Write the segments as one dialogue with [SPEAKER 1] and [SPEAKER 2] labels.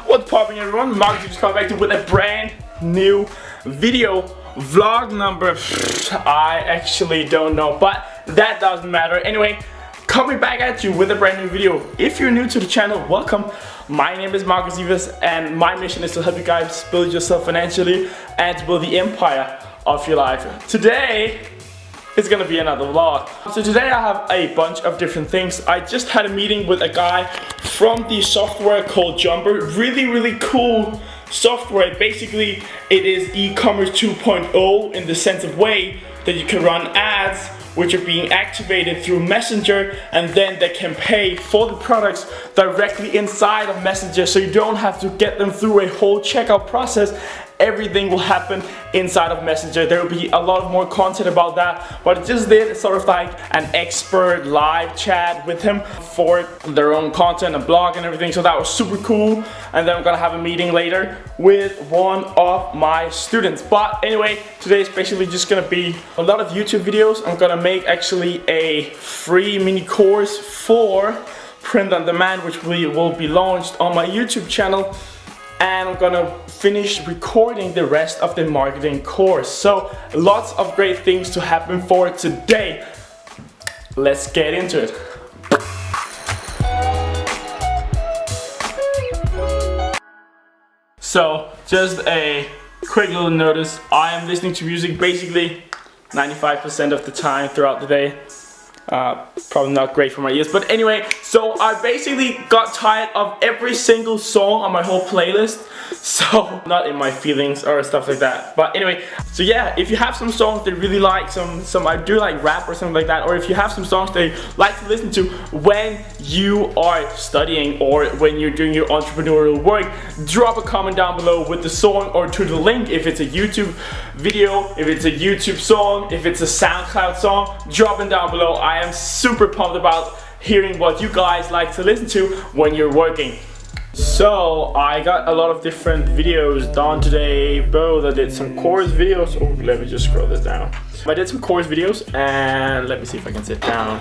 [SPEAKER 1] What's popping, everyone? Markus just coming back to with a brand new video. Vlog number, I actually don't know, but that doesn't matter. Anyway, coming back at you with a brand new video. If you're new to the channel, welcome. My name is Markus and my mission is to help you guys build yourself financially and to build the empire of your life. Today it's gonna be another vlog. So today I have a bunch of different things. I just had a meeting with a guy from the software called Jumper. Really cool software. Basically it is e-commerce 2.0 in the sense of way that you can run ads which are being activated through Messenger, and then they can pay for the products directly inside of Messenger, so you don't have to get them through a whole checkout process. Everything will happen inside of Messenger. There will be a lot more content about that, but I just did sort of like an expert live chat with him for their own content and blog and everything, so that was super cool. And then I'm gonna have a meeting later with one of my students. But anyway, today is basically just gonna be a lot of YouTube videos. I'm gonna make actually a free mini course for print on demand, which will be launched on my YouTube channel. And I'm gonna finish recording the rest of the marketing course. So lots of great things to happen for today. Let's get into it. So just a quick little notice. I am listening to music basically 95% of the time throughout the day. Probably not great for my ears, but anyway, so I basically got tired of every single song on my whole playlist, so not in my feelings or stuff like that. But anyway, so yeah, if you have some songs that you really like, some I do like rap or something like that, or if you have some songs that you like to listen to when you are studying or when you're doing your entrepreneurial work, drop a comment down below with the song or to the link. If it's a YouTube video, if it's a YouTube song, if it's a SoundCloud song, drop it down below. I am super pumped about hearing what you guys like to listen to when you're working. So I got a lot of different videos done today. Both I did some course videos. Oh, let me just scroll this down. I did some course videos, and let me see if I can sit down.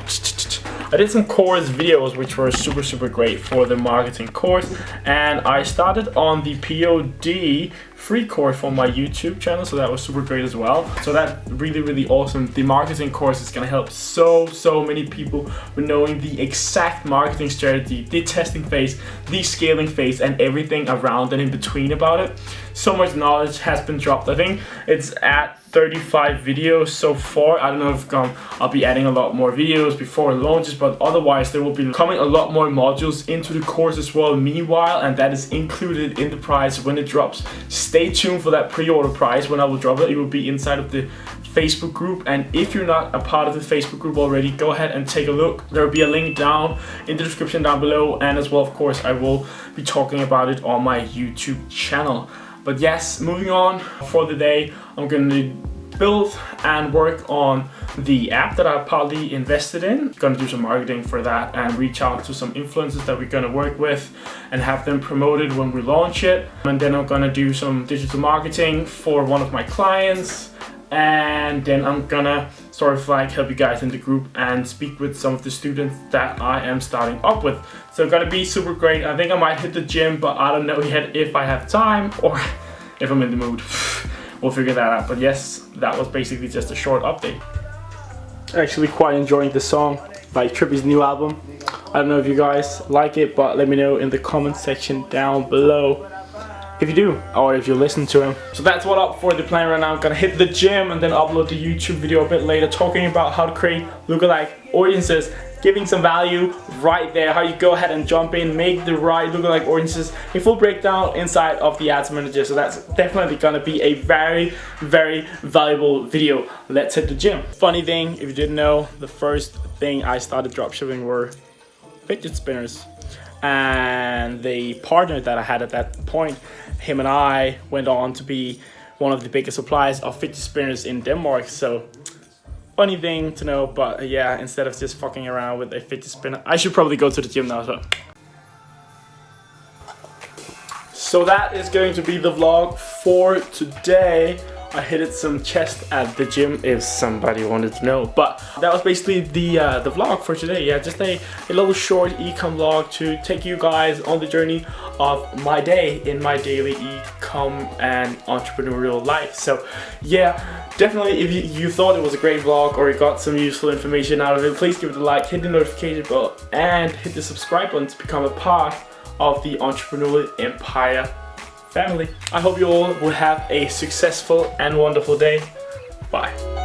[SPEAKER 1] I did some course videos which were super great for the marketing course, and I started on the POD free course for my YouTube channel, so that was super great as well. So that really awesome. The marketing course is gonna help so many people with knowing the exact marketing strategy, the testing phase, the scaling phase, and everything around and in between about it. So much knowledge has been dropped. I think it's at 35 videos so far. I don't know if I'll be adding a lot more videos before it launches, but otherwise there will be coming a lot more modules into the course as well meanwhile, and that is included in the price when it drops. Stay tuned for that pre-order price when I will drop it. It will be inside of the Facebook group, and if you're not a part of the Facebook group already, go ahead and take a look. There will be a link down in the description down below, and as well, of course, I will be talking about it on my YouTube channel. But yes, moving on for the day, I'm going to build and work on the app that I partly invested in. Going to do some marketing for that and reach out to some influencers that we're going to work with and have them promoted when we launch it. And then I'm going to do some digital marketing for one of my clients. And then I'm gonna sort of like help you guys in the group and speak with some of the students that I am starting up with. So it's gonna be super great. I think I might hit the gym, but I don't know yet if I have time or if I'm in the mood. We'll figure that out. But yes, that was basically just a short update. Actually quite enjoying the song, like Trippy's new album. I don't know if you guys like it, but let me know in the comment section down below if you do, or if you listen to him. So that's what up for the plan right now. I'm gonna hit the gym and then upload the YouTube video a bit later, talking about how to create lookalike audiences, giving some value right there, how you go ahead and jump in, make the right lookalike audiences, a full breakdown inside of the ads manager. So that's definitely gonna be a very valuable video. Let's hit the gym. Funny thing, if you didn't know, the first thing I started dropshipping were fidget spinners. And the partner that I had at that point, him and I went on to be one of the biggest suppliers of fidget spinners in Denmark. So funny thing to know, but yeah, instead of just fucking around with a fidget spinner, I should probably go to the gym now. So that is going to be the vlog for today. I hit some chest at the gym if somebody wanted to know. But that was basically the vlog for today. Yeah, just a little short ecom vlog to take you guys on the journey of my day in my daily ecom and entrepreneurial life. So yeah, definitely if you thought it was a great vlog or you got some useful information out of it, please give it a like, hit the notification bell, and hit the subscribe button to become a part of the Entrepreneurial Empire family. I hope you all will have a successful and wonderful day. Bye.